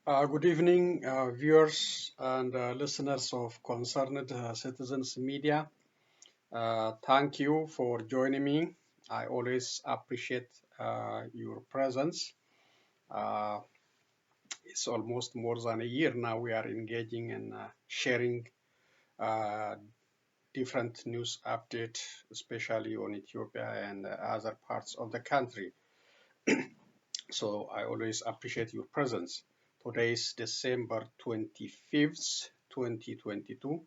Good evening, viewers and listeners of Concerned Citizens Media. Thank you for joining me. I always appreciate your presence. Uh, it's almost more than a year now we are engaging and sharing uh, different news updates, especially on Ethiopia and other parts of the country. So I always appreciate your presence. Today is December 25th, 2022.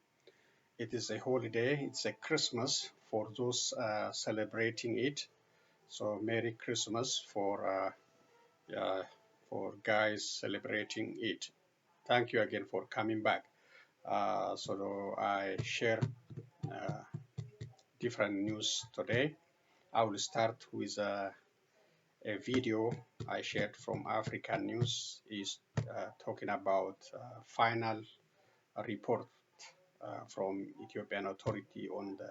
It is a holiday. It's a Christmas for those celebrating it. So Merry Christmas for guys celebrating it. Thank you again for coming back. So I share uh, different news today. I will start with a video I shared from African News is talking about final report from Ethiopian Authority on the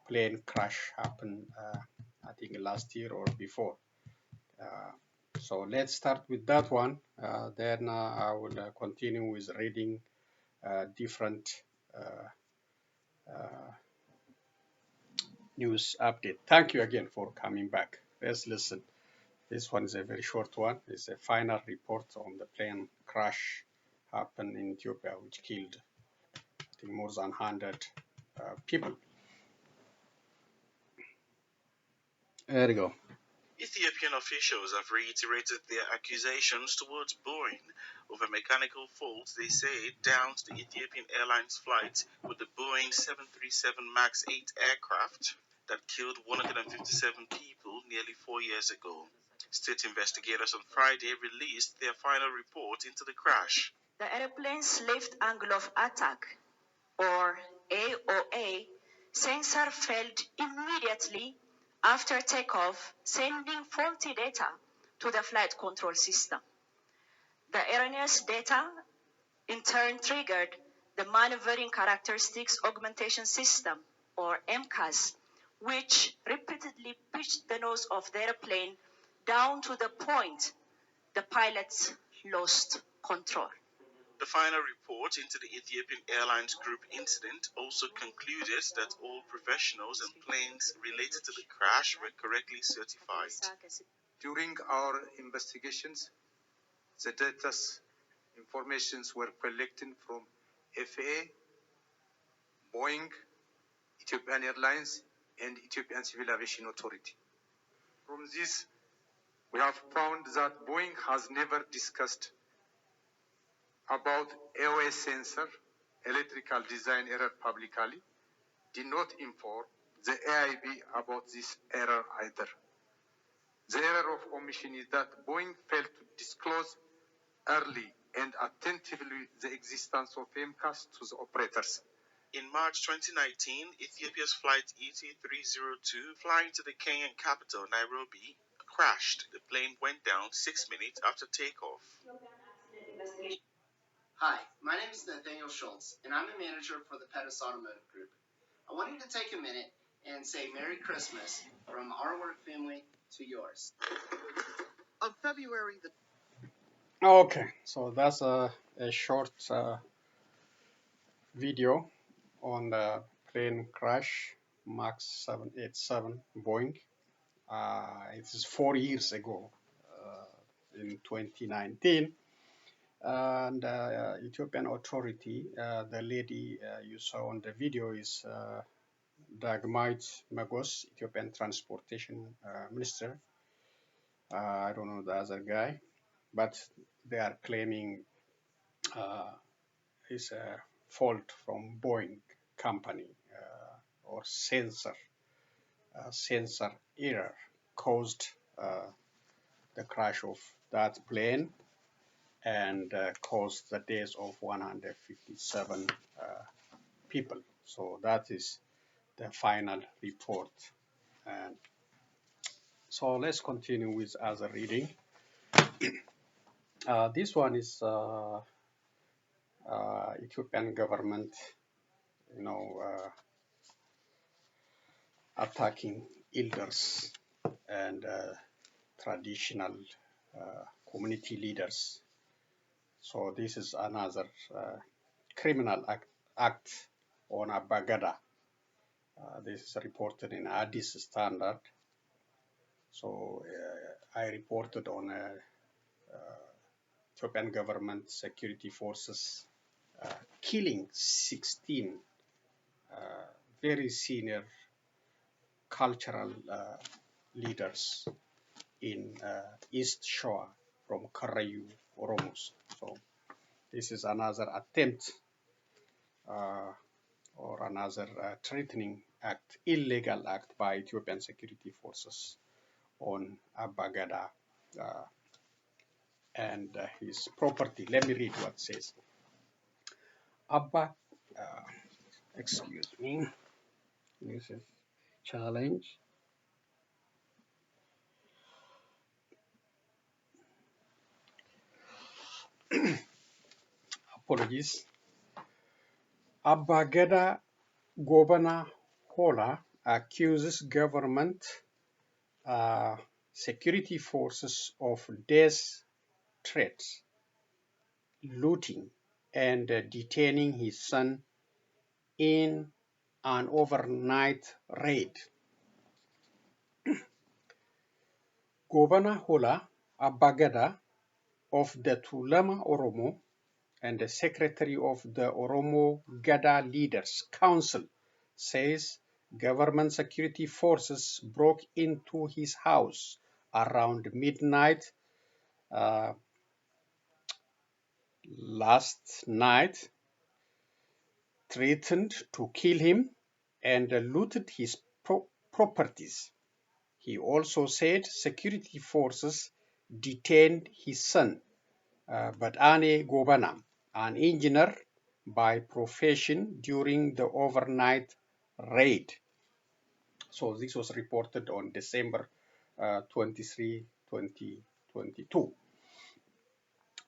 plane crash happened, I think last year or before. Uh, so let's start with that one. Then I will continue with reading different uh, uh, news update. Thank you again for coming back. Let's listen. This one is a very short one. It's a final report on the plane crash happened in Ethiopia, which killed, I think, more than 100 people. There you go. Ethiopian officials have reiterated their accusations towards Boeing over mechanical faults they say downed the Ethiopian Airlines flight with the Boeing 737 MAX 8 aircraft that killed 157 people nearly 4 years ago. State investigators on Friday released their final report into the crash. The airplane's left angle of attack, or AOA, sensor failed immediately after takeoff, sending faulty data to the flight control system. The erroneous data in turn triggered the Maneuvering Characteristics Augmentation System, or MCAS, which repeatedly pitched the nose of the airplane down to the point the pilots lost control. The final report into the Ethiopian Airlines Group incident also concluded that all professionals and planes related to the crash were correctly certified. During our investigations, the data informations were collected from FAA, Boeing, Ethiopian Airlines, and Ethiopian Civil Aviation Authority. From this, we have found that Boeing has never discussed about AOS sensor electrical design error publicly, did not inform the AIB about this error either. The error of omission is that Boeing failed to disclose early and attentively the existence of MCAS to the operators. In March 2019, Ethiopia's flight ET302 flying to the Kenyan capital, Nairobi, crashed. The plane went down 6 minutes after takeoff. Hi, my name is Nathaniel Schultz, and I'm a manager for the Pettis Automotive Group. I wanted to take a minute and say Merry Christmas from our work family to yours. On February the Okay, so that's a short video on the plane crash, MAX 787 Boeing. It is 4 years ago, in 2019. And Ethiopian Authority, the lady you saw on the video is Dagmait Magos, Ethiopian Transportation Minister. I don't know the other guy, but they are claiming it's a fault from Boeing company or sensor error caused the crash of that plane and caused the deaths of 157 people. So that is the final report. And so let's continue with other reading. This one is Ethiopian government, attacking elders and traditional community leaders. So this is another criminal act on Abba Gadaa. This is reported in Addis Standard. So I reported on Ethiopian government security forces killing 16 very senior cultural leaders in East Shore from Karayu, Oromos. So this is another attempt or another threatening act, illegal act by Ethiopian security forces on Abba Gadaa and his property. Let me read what it says. Abba, excuse me, this is challenge. Apologies. Abba Gadaa Governor Hola accuses government security forces of death threats, looting, and detaining his son in an overnight raid. Governor Hola Abba Gadaa of the Tulama Oromo and the secretary of the Oromo Gadaa Leaders Council says government security forces broke into his house around midnight last night, threatened to kill him, and looted his properties. He also said security forces detained his son, Badane Gobana, an engineer by profession, during the overnight raid. So this was reported on December 23, 2022.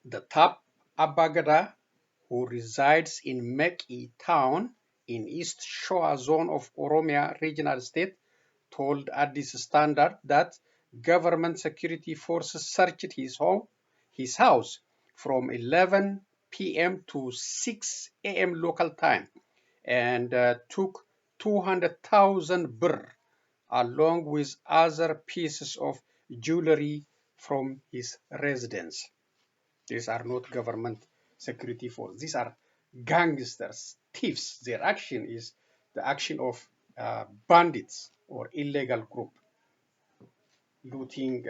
The top Abba Gadaa, who resides in Meki town in East Shore zone of Oromia regional state, told Addis Standard that government security forces searched his house from 11 p.m. to 6 a.m. local time and took 200,000 birr along with other pieces of jewelry from his residence. These are not government security forces. These are gangsters, thieves. Their action is the action of bandits or illegal group, looting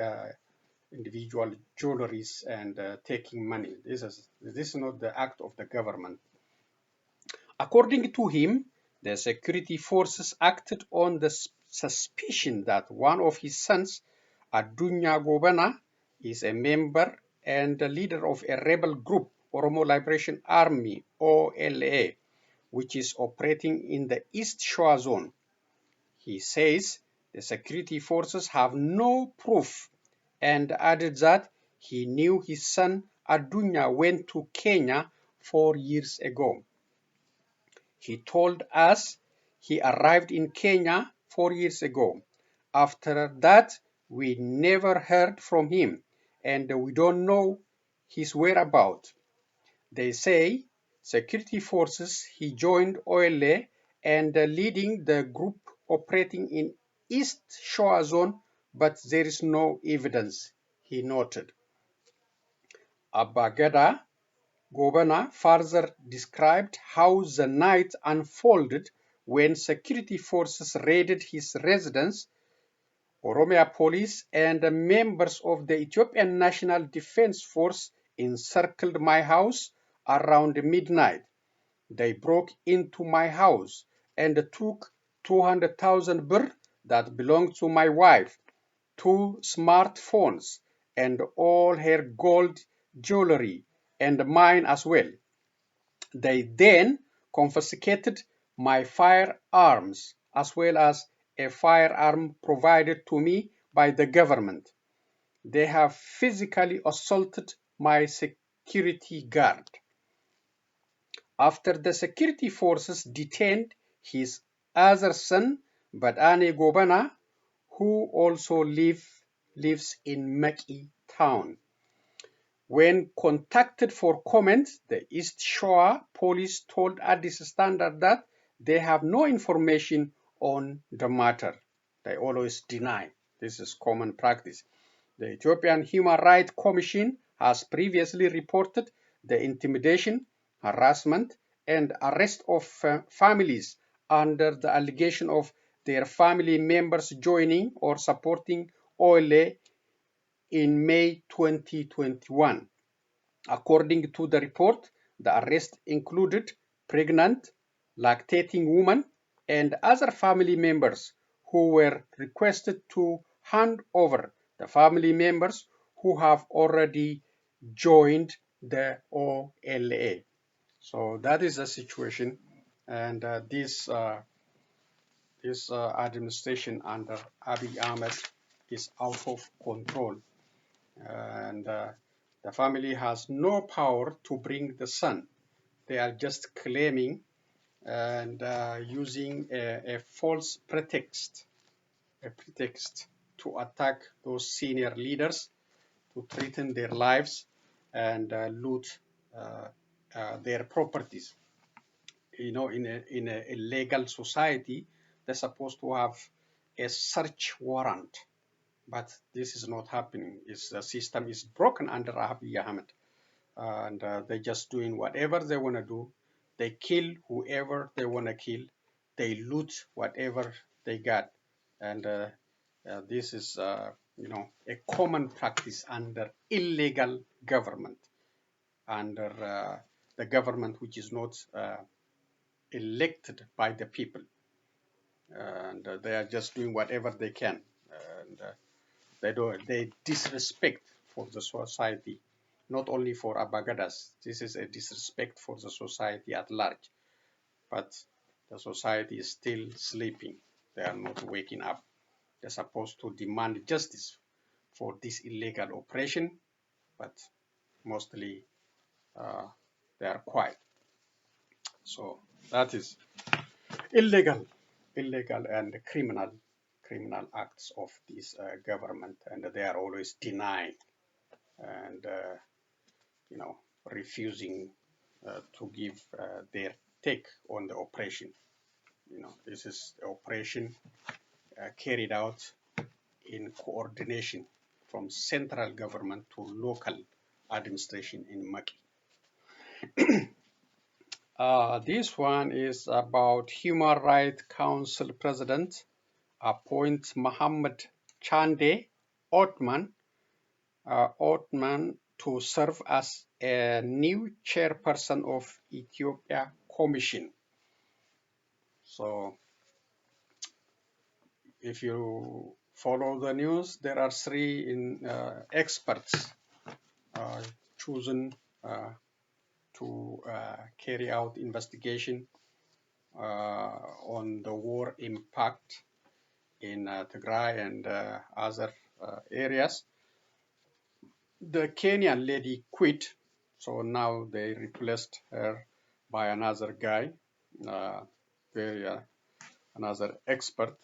individual jewelries and taking money. This is not the act of the government. According to him, the security forces acted on the suspicion that one of his sons, Adunya Gobana, is a member and the leader of a rebel group, Oromo Liberation Army, OLA, which is operating in the East Shore zone. He says the security forces have no proof and added that he knew his son Adunya went to Kenya 4 years ago. He told us he arrived in Kenya 4 years ago. After that, we never heard from him, and we don't know his whereabouts. They say security forces he joined OLA and leading the group operating in East Shore Zone, but there is no evidence, he noted. Abba Gadaa Governor further described how the night unfolded when security forces raided his residence. Oromia police and members of the Ethiopian National Defense Force encircled my house around midnight. They broke into my house and took 200,000 birr that belonged to my wife, 2 smartphones, and all her gold jewelry, and mine as well. They then confiscated my firearms as well as a firearm provided to me by the government. They have physically assaulted my security guard. After the security forces detained his other son, Badane Gobana, who also lives in Meki town. When contacted for comment, the East Shore police told Addis Standard that they have no information on the matter. They always deny. This is common practice. The Ethiopian Human Rights Commission has previously reported the intimidation, harassment, and arrest of families under the allegation of their family members joining or supporting OLA in May 2021. According to the report, the arrest included pregnant, lactating women, and other family members who were requested to hand over the family members who have already joined the OLA. So that is the situation, and this administration under Abiy Ahmed is out of control, and the family has no power to bring the son. They are just claiming and using a false pretext, to attack those senior leaders, to threaten their lives and loot their properties. You know, in a legal society, they're supposed to have a search warrant, but this is not happening. The system is broken under Abiy Ahmed, and they're just doing whatever they want to do. They kill whoever they want to kill. They loot whatever they got, and this is, you know, a common practice under illegal government, under the government which is not elected by the people, and they are just doing whatever they can, and they disrespect for the society, not only for Abagadas. This is a disrespect for the society at large, but the society is still sleeping. They are not waking up. They're supposed to demand justice for this illegal operation, but mostly they are quiet. So that is illegal and criminal acts of this government, and they are always denying and you know, refusing to give their take on the operation. You know, this is the operation carried out in coordination from central government to local administration in Maki. This one is about Human Rights Council President appoint Mohammed Chande Othman to serve as a new chairperson of Ethiopia Commission. So if you follow the news, there are three experts chosen to carry out investigation on the war impact in Tigray and other areas. The Kenyan lady quit, so now they replaced her by another guy, another expert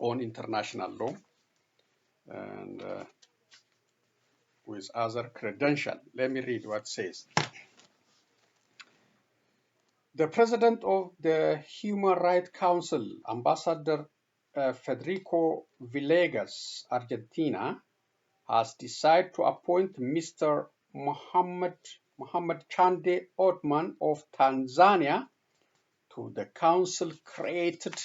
on international law, and with other credential. Let me read what it says. The president of the Human Rights Council, Ambassador Federico Villegas, Argentina, has decided to appoint Mr. Mohammed Chande Othman of Tanzania to the council created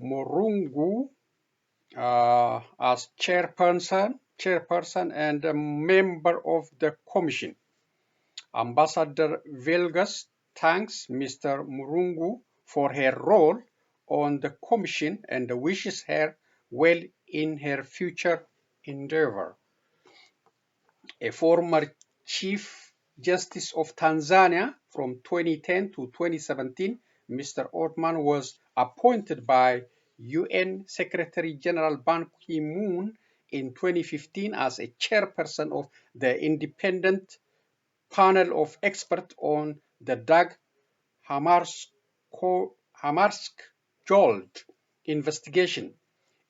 Murungu as chairperson and a member of the commission. Ambassador Villegas thanks Mr. Murungu for her role on the commission and wishes her well in her future endeavor. A former Chief Justice of Tanzania from 2010 to 2017, Mr. Othman was appointed by UN Secretary General Ban Ki-moon in 2015 as a chairperson of the independent panel of experts on the Dag Hammarskjöld Hammarskjöld investigation.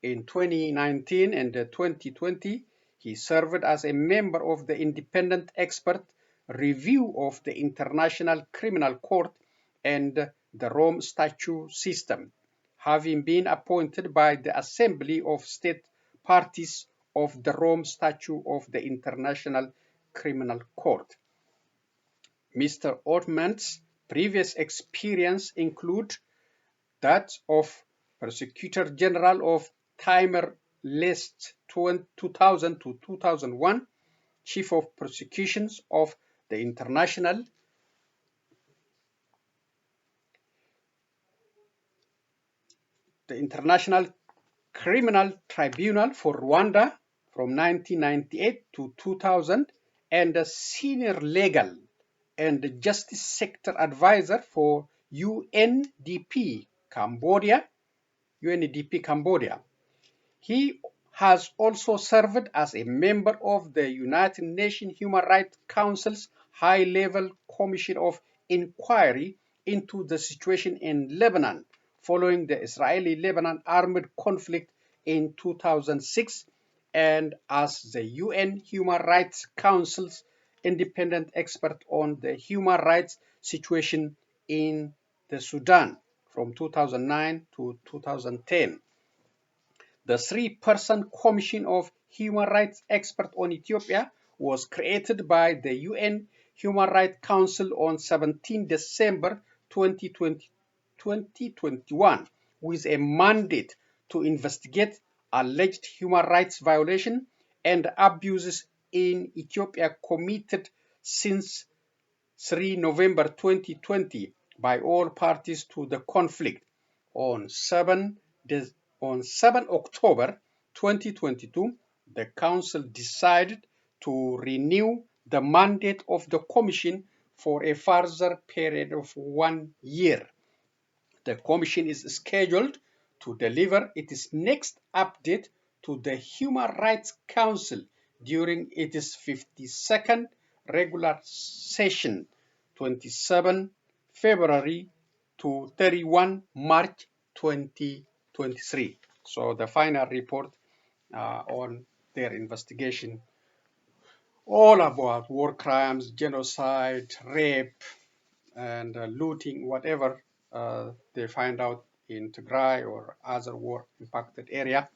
In 2019 and 2020, he served as a member of the Independent Expert Review of the International Criminal Court and the Rome Statute system, having been appointed by the Assembly of State Parties of the Rome Statute of the International Criminal Court. Mr. Othman's previous experience include that of Prosecutor General of Timor-Leste 2000 to 2001, Chief of Prosecutions of the International Criminal Tribunal for Rwanda from 1998 to 2000, and a senior legal and justice sector advisor for UNDP Cambodia. He has also served as a member of the United Nations Human Rights Council's High-Level Commission of Inquiry into the situation in Lebanon following the Israeli-Lebanon armed conflict in 2006, and as the UN Human Rights Council's independent expert on the human rights situation in the Sudan from 2009 to 2010. The three-person Commission of Human Rights Experts on Ethiopia was created by the UN Human Rights Council on 17 December 2021 with a mandate to investigate alleged human rights violations and abuses in Ethiopia committed since 3 November 2020 by all parties to the conflict. On 7 October 2022, the Council decided to renew the mandate of the Commission for a further period of 1 year. The Commission is scheduled to deliver its next update to the Human Rights Council during its 52nd regular session, 27 February to 31 March 2023. So the final report on their investigation, all about war crimes, genocide, rape, and looting, whatever they find out in Tigray or other war-impacted area,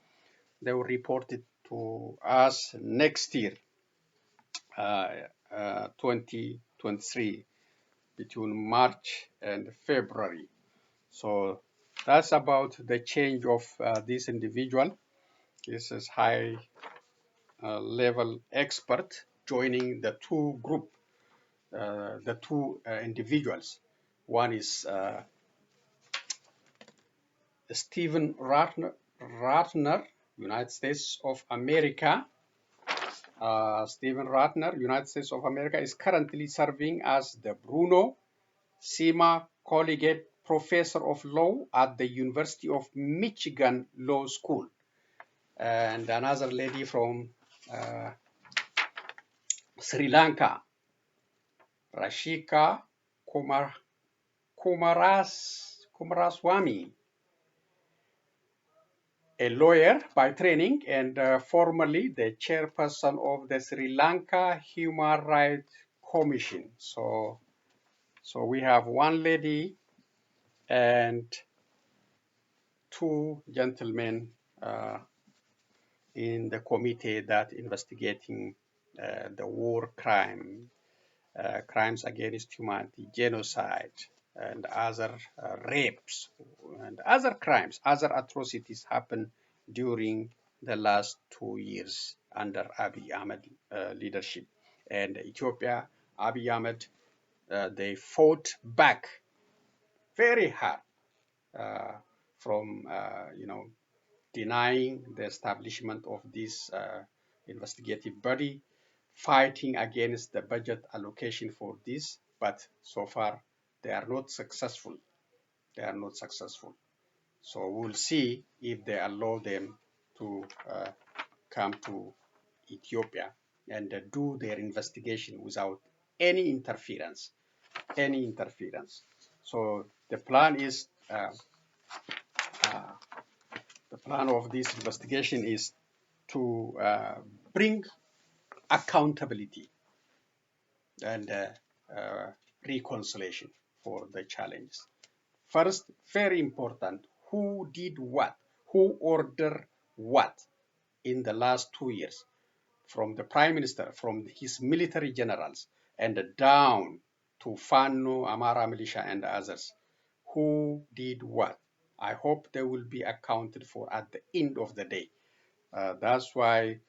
they will report it to us next year, 2023, between March and February. So that's about the change of this individual. This is high-level expert joining the two group, the two individuals. One is Stephen Ratner, United States of America. Stephen Ratner, United States of America, is currently serving as the Bruno Sima Collegiate Professor of Law at the University of Michigan Law School. And another lady from Sri Lanka, Rashika Kumaraswamy, a lawyer by training and formerly the chairperson of the Sri Lanka Human Rights Commission. So we have one lady and two gentlemen in the committee that investigating the war crimes against humanity, genocide, and other rapes and other crimes, other atrocities happen during the last 2 years under Abiy Ahmed leadership. And Ethiopia, Abiy Ahmed, they fought back very hard from denying the establishment of this investigative body, fighting against the budget allocation for this, but so far they are not successful. They are not successful. So we'll see if they allow them to come to Ethiopia and do their investigation without any interference. So the plan is The plan of this investigation is to bring accountability and reconciliation for the challenges. First, very important, who did what? Who ordered what in the last 2 years? From the Prime Minister, from his military generals, and down to Fano, Amara militia, and others. Who did what? I hope they will be accounted for at the end of the day. That's why,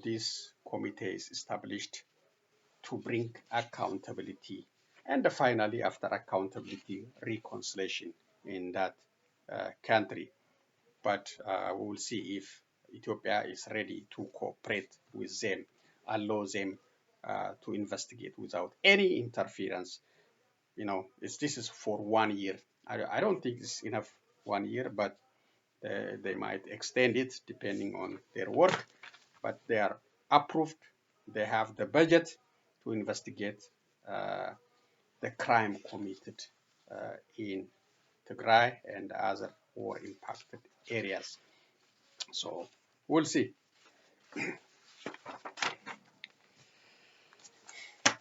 this committee is established to bring accountability. And finally, after accountability, reconciliation in that country. But we will see if Ethiopia is ready to cooperate with them, allow them to investigate without any interference. This is for 1 year. I don't think it's enough 1 year, but they might extend it depending on their work. But they are approved. They have the budget to investigate the crime committed in Tigray and other war impacted areas. So we'll see.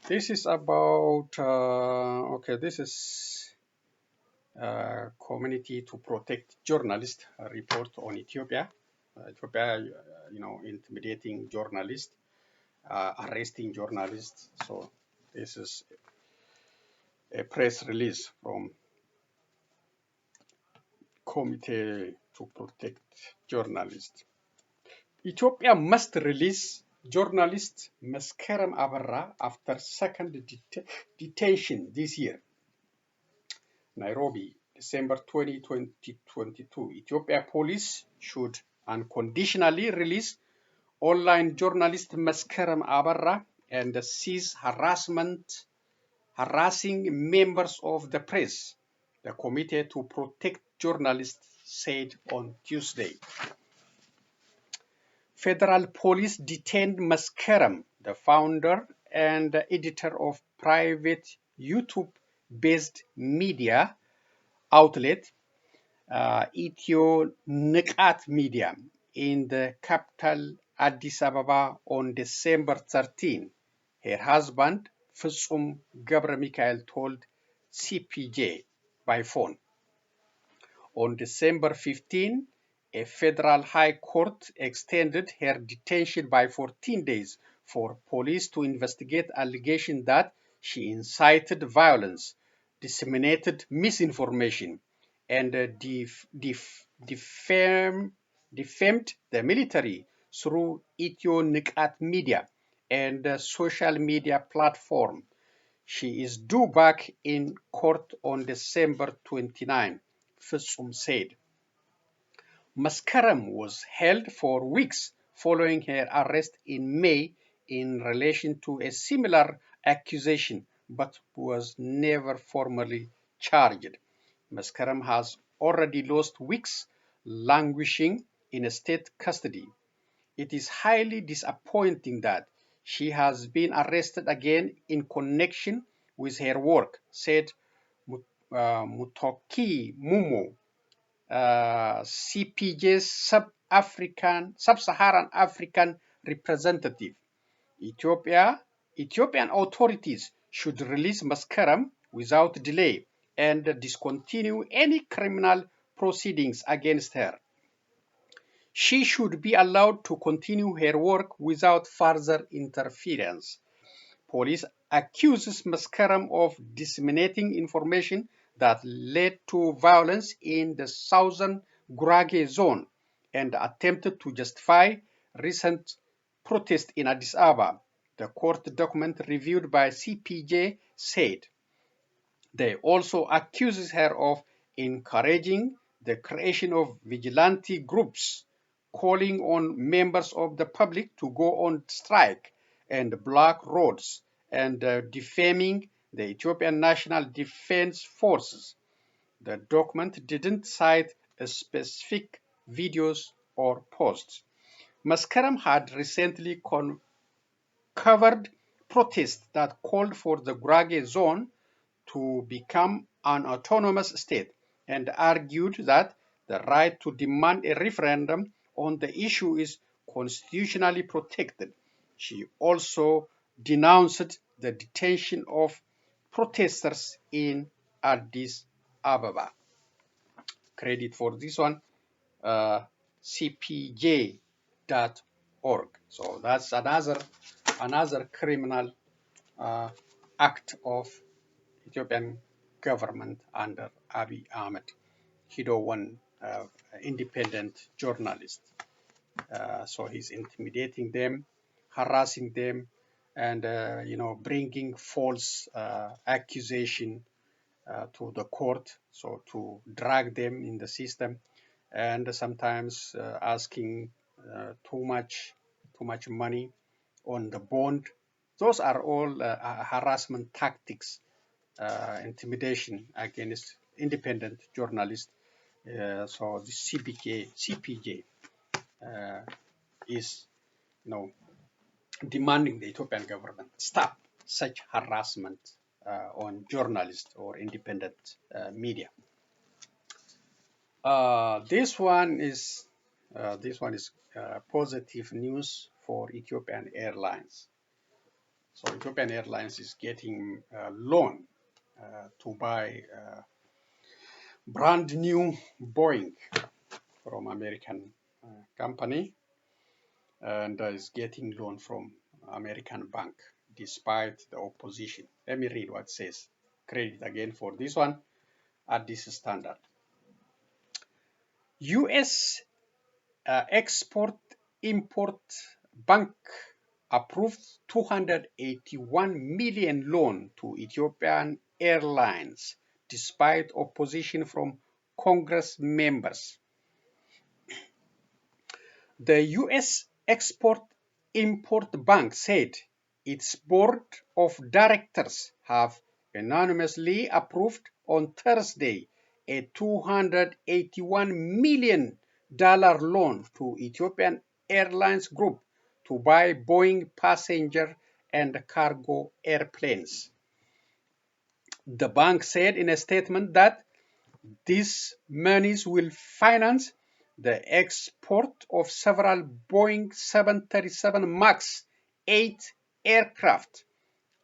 This is about, this is Community to Protect Journalists report on Ethiopia. Ethiopia, intimidating journalists, arresting journalists. So this is a press release from Committee to Protect Journalists. Ethiopia must release journalist Meskerem Abera after second detention this year. Nairobi, December 20, 2022. Ethiopia police should unconditionally release online journalist Meskerem Abera and cease harassing members of the press, the Committee to Protect Journalists said on Tuesday. Federal police detained Meskerem, the founder and editor of private YouTube-based media outlet, Ethiopian Media, in the capital Addis Ababa on December 13. Her husband, Fitsum ገብረ Mikael, told CPJ by phone. On December 15, a federal high court extended her detention by 14 days for police to investigate allegations that she incited violence, disseminated misinformation, and defamed the military through Ethiopian Media and social media platform. She is due back in court on December 29, Fitsum said. Meskerem was held for weeks following her arrest in May in relation to a similar accusation, but was never formally charged. Meskerem has already lost weeks languishing in state custody. It is highly disappointing that she has been arrested again in connection with her work, said Mutoki Mumo, CPJ's Sub-Saharan African representative. Ethiopian authorities should release Meskerem without delay and discontinue any criminal proceedings against her. She should be allowed to continue her work without further interference. Police accuses Meskerem of disseminating information that led to violence in the southern Gurage zone and attempted to justify recent protests in Addis Ababa, the court document reviewed by CPJ said. They also accuses her of encouraging the creation of vigilante groups, calling on members of the public to go on strike and block roads, and defaming the Ethiopian National Defense Forces. The document didn't cite specific videos or posts. Meskerem had recently covered protests that called for the Gurage zone to become an autonomous state and argued that the right to demand a referendum on the issue is constitutionally protected. She also denounced the detention of protesters in Addis Ababa. Credit for this one, CPJ.org. So that's another criminal act of Ethiopian government under Abiy Ahmed. He don't want independent journalists. So he's intimidating them, harassing them, and bringing false accusation to the court, so to drag them in the system, and sometimes asking too much money on the bond. Those are all harassment tactics, intimidation against independent journalists. So the CPJ is, demanding the Ethiopian government stop such harassment on journalists or independent media. This one is positive news for Ethiopian Airlines. So Ethiopian Airlines is getting a loan to buy brand new Boeing from American company, and is getting loan from American bank despite the opposition. Let me read what it says. Credit again for this one at this standard. U.S. Export-Import Bank approved 281 million loan to Ethiopian Airlines despite opposition from Congress members. The U.S. Export-Import Bank said its board of directors have unanimously approved on Thursday a $281 million loan to Ethiopian Airlines Group to buy Boeing passenger and cargo airplanes. The bank said in a statement that these monies will finance the export of several Boeing 737 MAX 8 aircraft,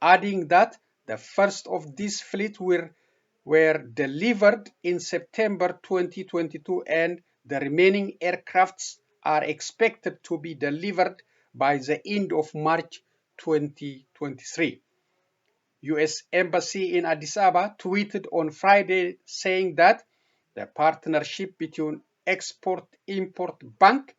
adding that the first of this fleet were delivered in September 2022 and the remaining aircrafts are expected to be delivered by the end of March 2023. U.S. Embassy in Addis Ababa tweeted on Friday saying that the partnership between Export-Import Bank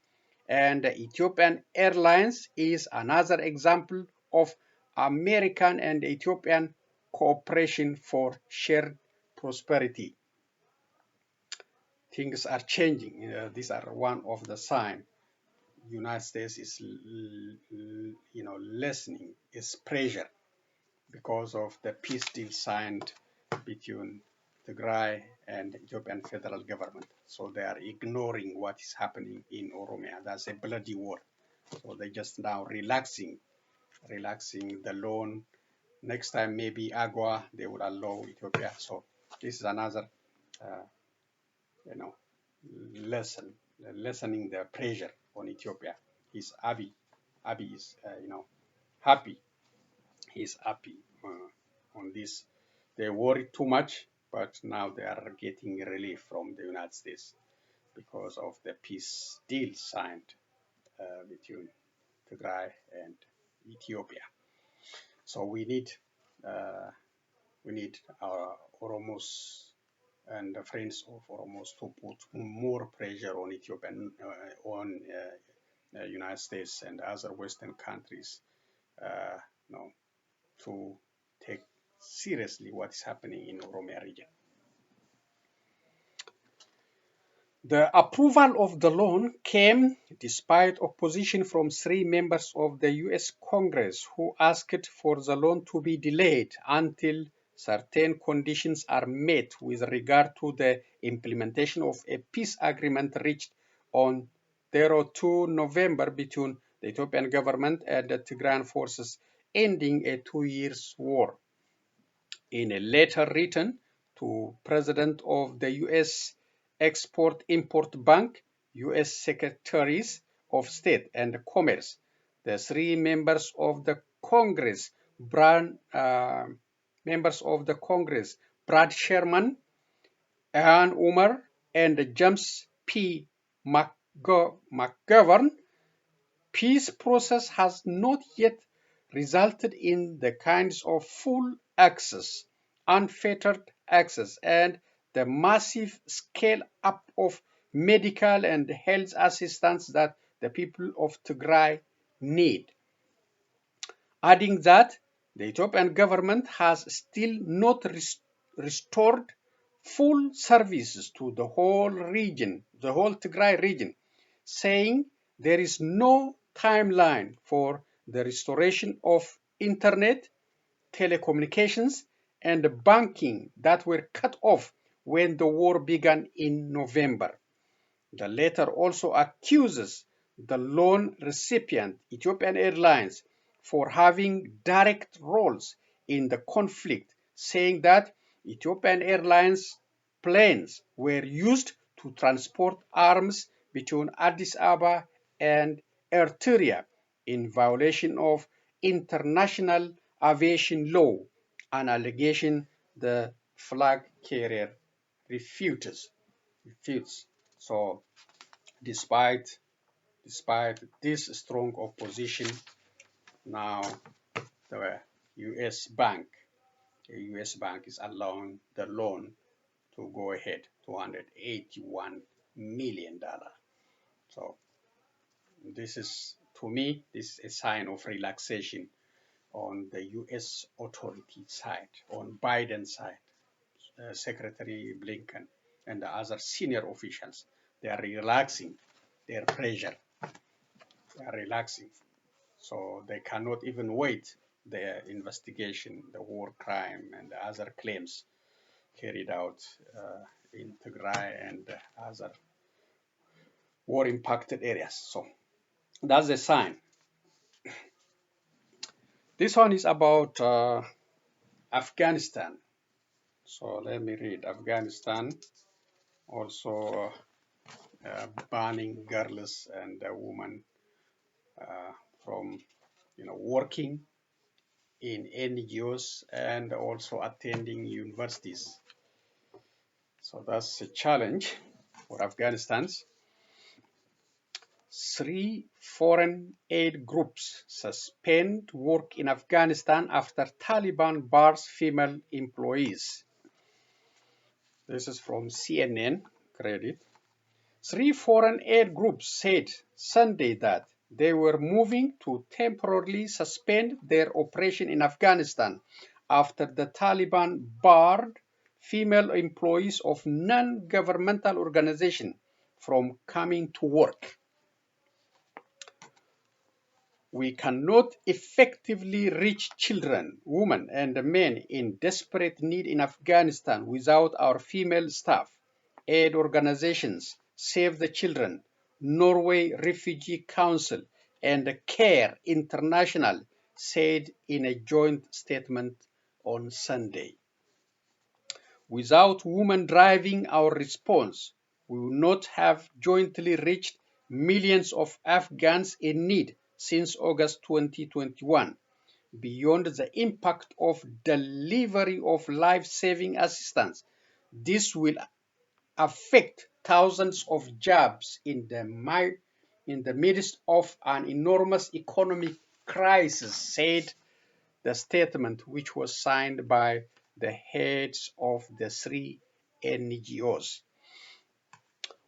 and Ethiopian Airlines is another example of American and Ethiopian cooperation for shared prosperity. Things are changing. These are one of the signs. United States is, lessening its pressure because of the peace deal signed between Tigray and Ethiopian federal government. So they are ignoring what is happening in Oromo. That's a bloody war. So they're just now relaxing the loan. Next time maybe Agua they will allow Ethiopia. So this is another lessening the pressure on Ethiopia. Abiy is happy. He's happy on this. They worried too much, but now they are getting relief from the United States because of the peace deal signed between Tigray and Ethiopia. So we need our Oromos and the friends of Oromos to put more pressure on Ethiopia, on United States and other Western countries, to take seriously what is happening in Oromo region. The approval of the loan came despite opposition from 3 members of the U.S. Congress who asked for the loan to be delayed until certain conditions are met with regard to the implementation of a peace agreement reached on 2 November between the Ethiopian government and the Tigrayan forces, ending a 2 years war. In a letter written to President of the U.S. Export-Import Bank, U.S. Secretaries of State and Commerce, the three members of the Congress, Brad Sherman, Ann Umar, and James P. McGovern. Peace process has not yet resulted in the kinds of full access, unfettered access, and the massive scale up of medical and health assistance that the people of Tigray need. Adding that the Ethiopian government has still not restored full services to the whole region, the whole Tigray region, saying there is no timeline for the restoration of internet, telecommunications, and banking that were cut off when the war began in November. The letter also accuses the loan recipient, Ethiopian Airlines, for having direct roles in the conflict, saying that Ethiopian Airlines planes were used to transport arms between Addis Ababa and Eritrea in violation of international aviation law, an allegation the flag carrier refutes. So despite this strong opposition, now the U.S. bank is allowing the loan to go ahead, $281 million. So this is, to me, this is a sign of relaxation on the U.S. authority side, on Biden's side. Secretary Blinken and the other senior officials, they are relaxing their pressure. They are relaxing. So they cannot even wait their investigation, the war crime and the other claims carried out in Tigray and other war-impacted areas. So that's a sign. This one is about Afghanistan. So let me read. Afghanistan also banning girls and women from working in NGOs and also attending universities. So that's a challenge for Afghanistan. 3 foreign aid groups suspend work in Afghanistan after Taliban bars female employees. This is from CNN credit. 3 foreign aid groups said Sunday that they were moving to temporarily suspend their operation in Afghanistan after the Taliban barred female employees of non-governmental organizations from coming to work. We cannot effectively reach children, women, and men in desperate need in Afghanistan without our female staff, aid organizations, Save the Children, Norway Refugee Council, and CARE International said in a joint statement on Sunday. Without women driving our response, we would not have jointly reached millions of Afghans in need since August 2021, beyond the impact of delivery of life-saving assistance. This will affect thousands of jobs in the midst of an enormous economic crisis, said the statement, which was signed by the heads of the 3 NGOs.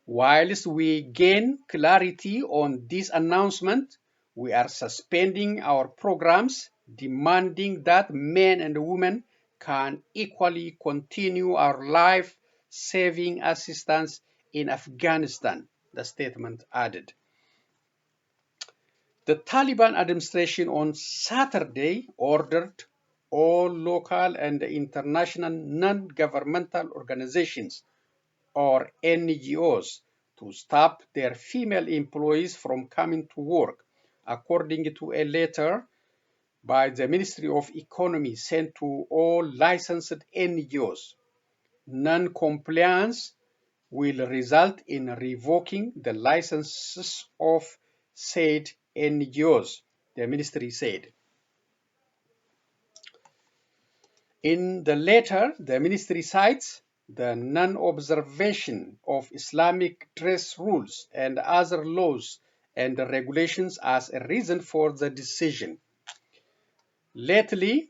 Whilst we gain clarity on this announcement, we are suspending our programs, demanding that men and women can equally continue our life-saving assistance in Afghanistan, the statement added. The Taliban administration on Saturday ordered all local and international non-governmental organizations or NGOs to stop their female employees from coming to work, according to a letter by the Ministry of Economy sent to all licensed NGOs. Non-compliance will result in revoking the licenses of said NGOs, the ministry said. In the letter, the ministry cites the non-observation of Islamic dress rules and other laws and regulations as a reason for the decision. Lately,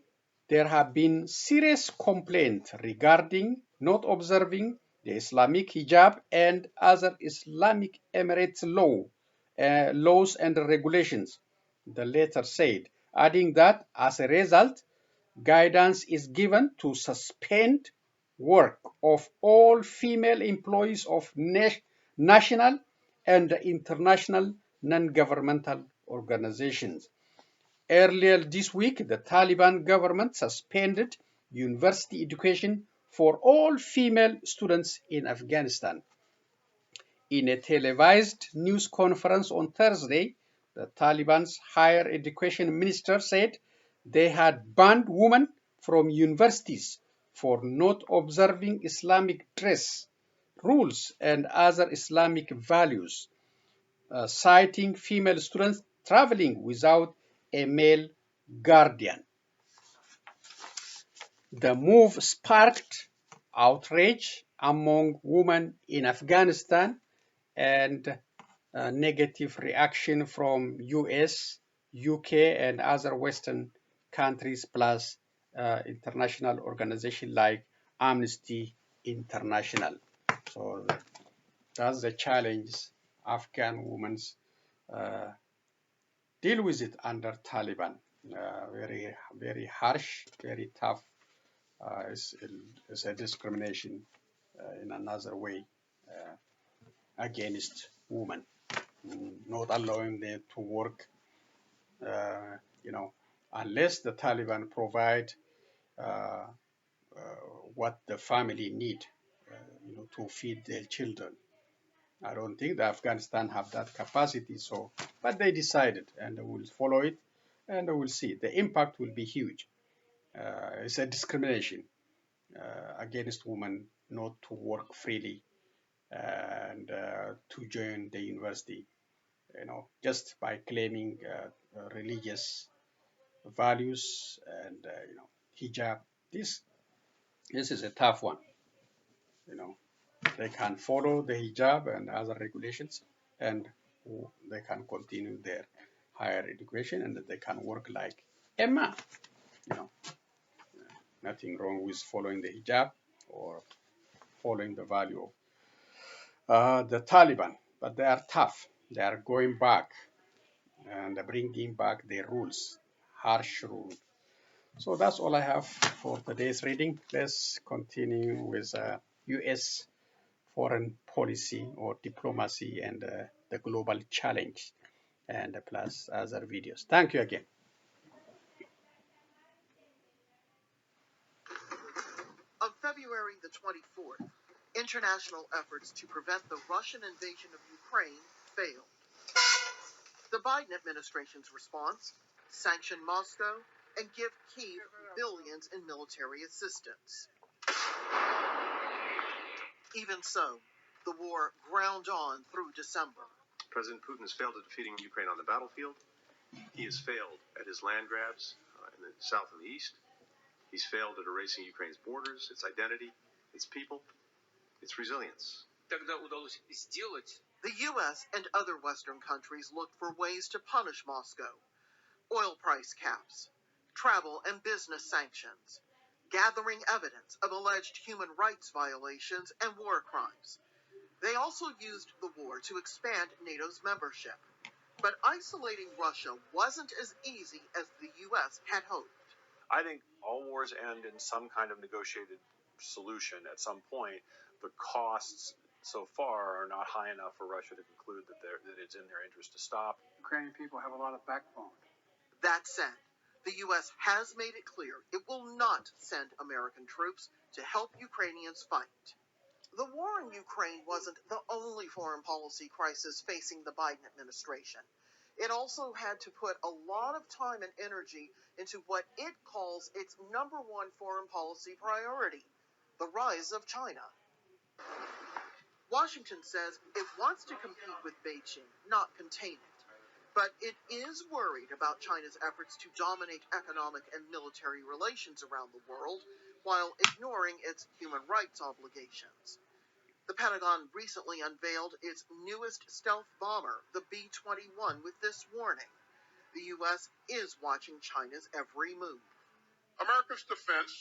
there have been serious complaints regarding not observing the Islamic hijab and other Islamic Emirates laws and regulations, the letter said, adding that as a result, guidance is given to suspend work of all female employees of national and international non-governmental organizations. Earlier this week, the Taliban government suspended university education for all female students in Afghanistan. In a televised news conference on Thursday, the Taliban's higher education minister said they had banned women from universities for not observing Islamic dress rules and other Islamic values, citing female students traveling without a male guardian. The move sparked outrage among women in Afghanistan and negative reaction from US, UK, and other Western countries, plus international organizations like Amnesty International. So that's the challenge Afghan women deal with it under Taliban. Very, very harsh, very tough. It's a discrimination in another way against women, not allowing them to work, unless the Taliban provide uh, what the family need, to feed their children. I don't think the Afghanistan have that capacity, so, but they decided and will follow it, and we'll see. The impact will be huge. It's a discrimination against women not to work freely and to join the university, just by claiming religious values and hijab. This is a tough one. They can follow the hijab and other regulations, and they can continue their higher education, and they can work like a man. Nothing wrong with following the hijab or following the value of the Taliban, but they are tough. They are going back and bringing back their rules, harsh rules. So that's all I have for today's reading. Let's continue with U.S. foreign policy or diplomacy and the global challenge, and plus other videos. Thank you again. On February the 24th, international efforts to prevent the Russian invasion of Ukraine failed. The Biden administration's response: sanction Moscow and give Kyiv billions in military assistance. Even so, the war ground on through December. President Putin has failed at defeating Ukraine on the battlefield. He has failed at his land grabs in the south and the east. He's failed at erasing Ukraine's borders, its identity, its people, its resilience. The U.S. and other Western countries looked for ways to punish Moscow: oil price caps, travel and business sanctions, gathering evidence of alleged human rights violations and war crimes. They also used the war to expand NATO's membership. But isolating Russia wasn't as easy as the U.S. had hoped. I think all wars end in some kind of negotiated solution at some point. The costs so far are not high enough for Russia to conclude that it's in their interest to stop. Ukrainian people have a lot of backbone. That said, the U.S. has made it clear it will not send American troops to help Ukrainians fight. The war in Ukraine wasn't the only foreign policy crisis facing the Biden administration. It also had to put a lot of time and energy into what it calls its #1 foreign policy priority: the rise of China. Washington says it wants to compete with Beijing, not contain it. But it is worried about China's efforts to dominate economic and military relations around the world while ignoring its human rights obligations. The Pentagon recently unveiled its newest stealth bomber, the B-21, with this warning. The U.S. is watching China's every move. America's defense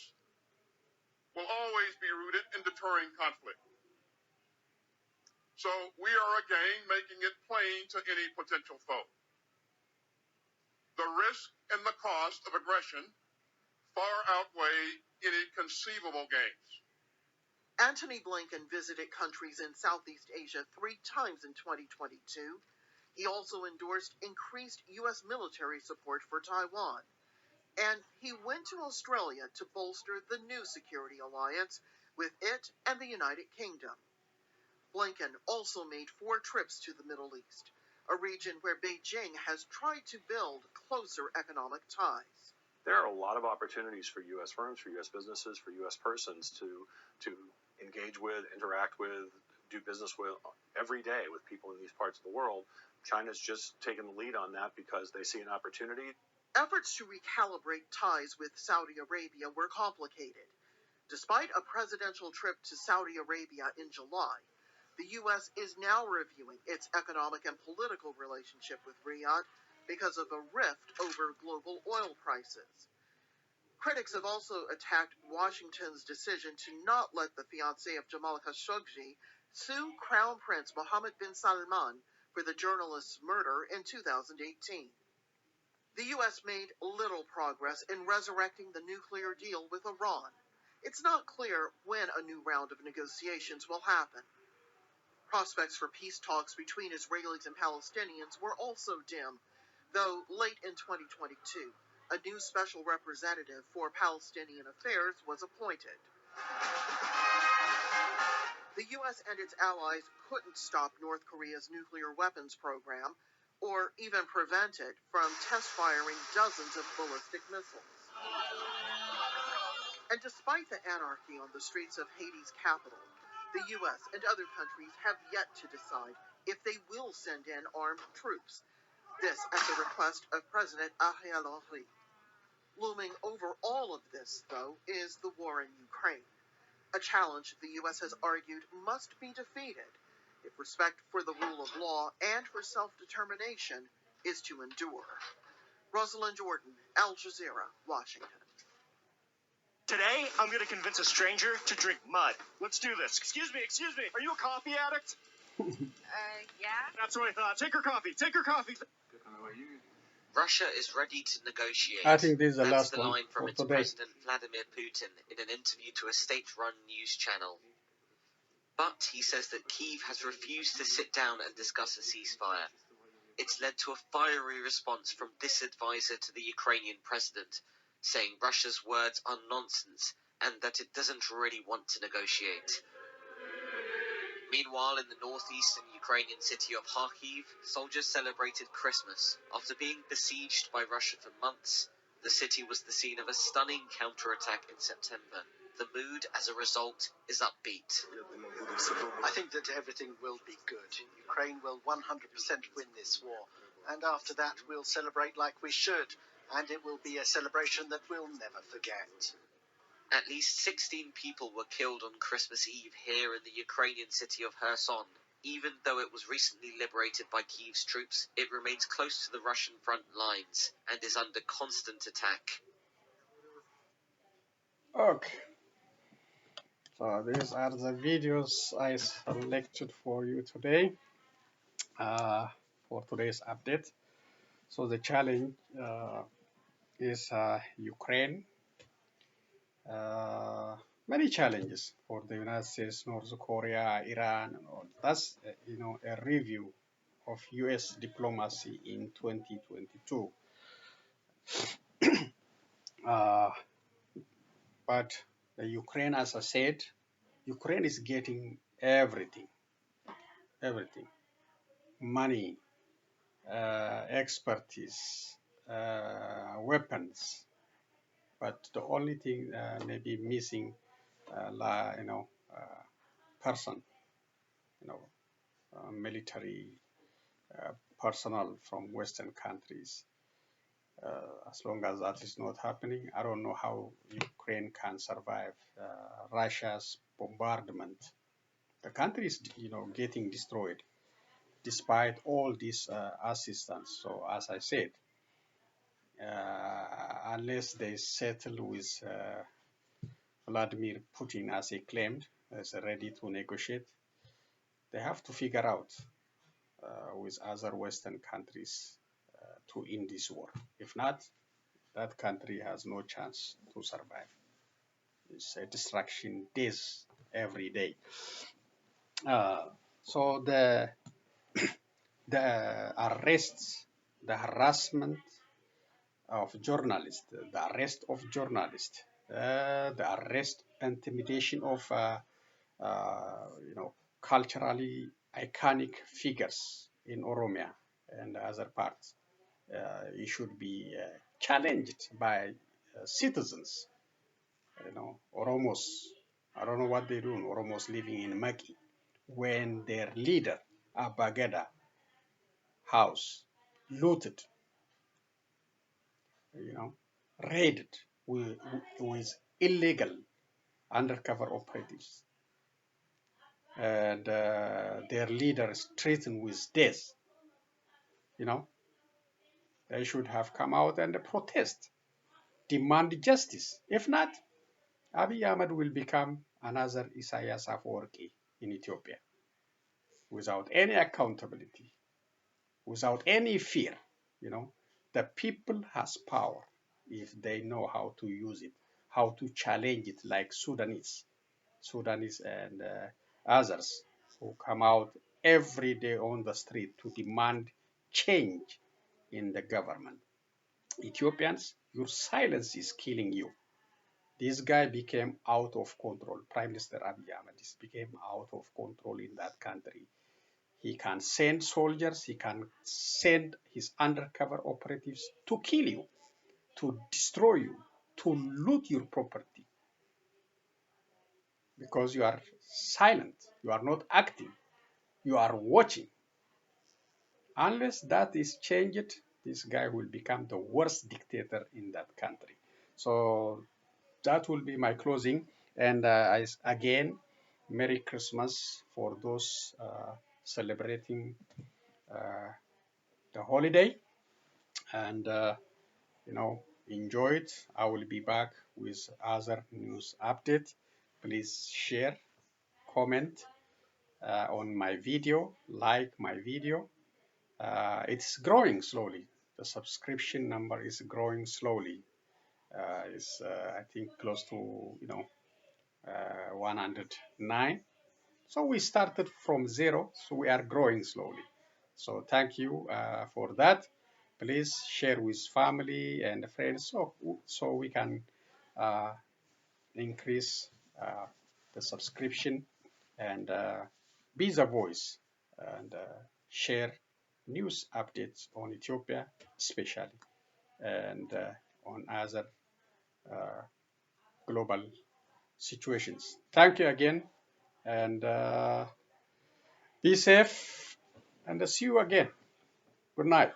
will always be rooted in deterring conflict. So we are again making it plain to any potential foe. The risk and the cost of aggression far outweigh any conceivable gains. Antony Blinken visited countries in Southeast Asia 3 times in 2022. He also endorsed increased U.S. military support for Taiwan. And he went to Australia to bolster the new security alliance with it and the United Kingdom. Blinken also made 4 trips to the Middle East, a region where Beijing has tried to build closer economic ties. There are a lot of opportunities for U.S. firms, for U.S. businesses, for U.S. persons to engage with, interact with, do business with every day with people in these parts of the world. China's just taken the lead on that because they see an opportunity. Efforts to recalibrate ties with Saudi Arabia were complicated. Despite a presidential trip to Saudi Arabia in July, the U.S. is now reviewing its economic and political relationship with Riyadh because of a rift over global oil prices. Critics have also attacked Washington's decision to not let the fiancé of Jamal Khashoggi sue Crown Prince Mohammed bin Salman for the journalist's murder in 2018. The U.S. made little progress in resurrecting the nuclear deal with Iran. It's not clear when a new round of negotiations will happen. Prospects for peace talks between Israelis and Palestinians were also dim, though late in 2022, a new special representative for Palestinian affairs was appointed. The U.S. and its allies couldn't stop North Korea's nuclear weapons program, or even prevent it from test-firing dozens of ballistic missiles. And despite the anarchy on the streets of Haiti's capital, the U.S. and other countries have yet to decide if they will send in armed troops. This at the request of President Ariel Henry. Looming over all of this, though, is the war in Ukraine, a challenge the U.S. has argued must be defeated if respect for the rule of law and for self-determination is to endure. Rosalind Jordan, Al Jazeera, Washington. Today, I'm going to convince a stranger to drink mud. Let's do this. Excuse me. Are you a coffee addict? Yeah. That's what I thought. Take her coffee. Russia is ready to negotiate. I think this is the That's last the one line from for its today. president Vladimir Putin in an interview to a state-run news channel. But he says that Kyiv has refused to sit down and discuss a ceasefire. It's led to a fiery response from this advisor to the Ukrainian president, saying Russia's words are nonsense and that it doesn't really want to negotiate. Meanwhile, in the northeastern Ukrainian city of Kharkiv, soldiers celebrated Christmas. After being besieged by Russia for months, the city was the scene of a stunning counterattack in September. The mood, as a result, is upbeat. I think that everything will be good. Ukraine will 100% win this war. And after that, we'll celebrate like we should. And it will be a celebration that we'll never forget. At least 16 people were killed on Christmas Eve here in the Ukrainian city of Kherson. Even though it was recently liberated by Kyiv's troops, it remains close to the Russian front lines and is under constant attack. Okay. So these are the videos I selected for you today for today's update. So the challenge is Ukraine. Many challenges for the United States, North Korea, Iran, and all. That's a review of U.S. diplomacy in 2022. But the Ukraine, as I said, Ukraine is getting everything, money, expertise, weapons. But the only thing maybe missing person, military personnel from Western countries. As long as that is not happening, I don't know how Ukraine can survive Russia's bombardment. The country is, getting destroyed despite all this assistance. So, as I said, unless they settle with Vladimir Putin, as he claimed, as ready to negotiate, they have to figure out with other Western countries to end this war. If not, that country has no chance to survive. It's a destruction days every day. So the arrests, the harassment of journalists, the arrest of journalists, the arrest, intimidation of culturally iconic figures in Oromia and other parts. It should be challenged by citizens. Oromos, I don't know what they do. Oromos living in Maki, when their leader, Abba Gadaa, house looted, raided with illegal undercover operatives, and their leader is threatened with death. They should have come out and protest, demand justice. If not, Abiy Ahmed will become another Isaias Afwerki in Ethiopia, without any accountability, without any fear. The people has power if they know how to use it, how to challenge it, like Sudanese and others who come out every day on the street to demand change in the government. Ethiopians, your silence is killing you. This guy became out of control. Prime Minister Abiy Ahmed became out of control in that country. He can send soldiers, he can send his undercover operatives to kill you, to destroy you, to loot your property. Because you are silent, you are not acting, you are watching. Unless that is changed, this guy will become the worst dictator in that country. So that will be my closing. And again, Merry Christmas for those celebrating the holiday. And, enjoy it. I will be back with other news update. Please share, comment on my video, like my video. It's growing slowly. The subscription number is growing slowly. It's I think close to 109. So we started from zero, so we are growing slowly. So thank you for that. Please share with family and friends so we can increase the subscription and be the voice and share news updates on Ethiopia especially and on other global situations. Thank you again and be safe and see you again. Good night.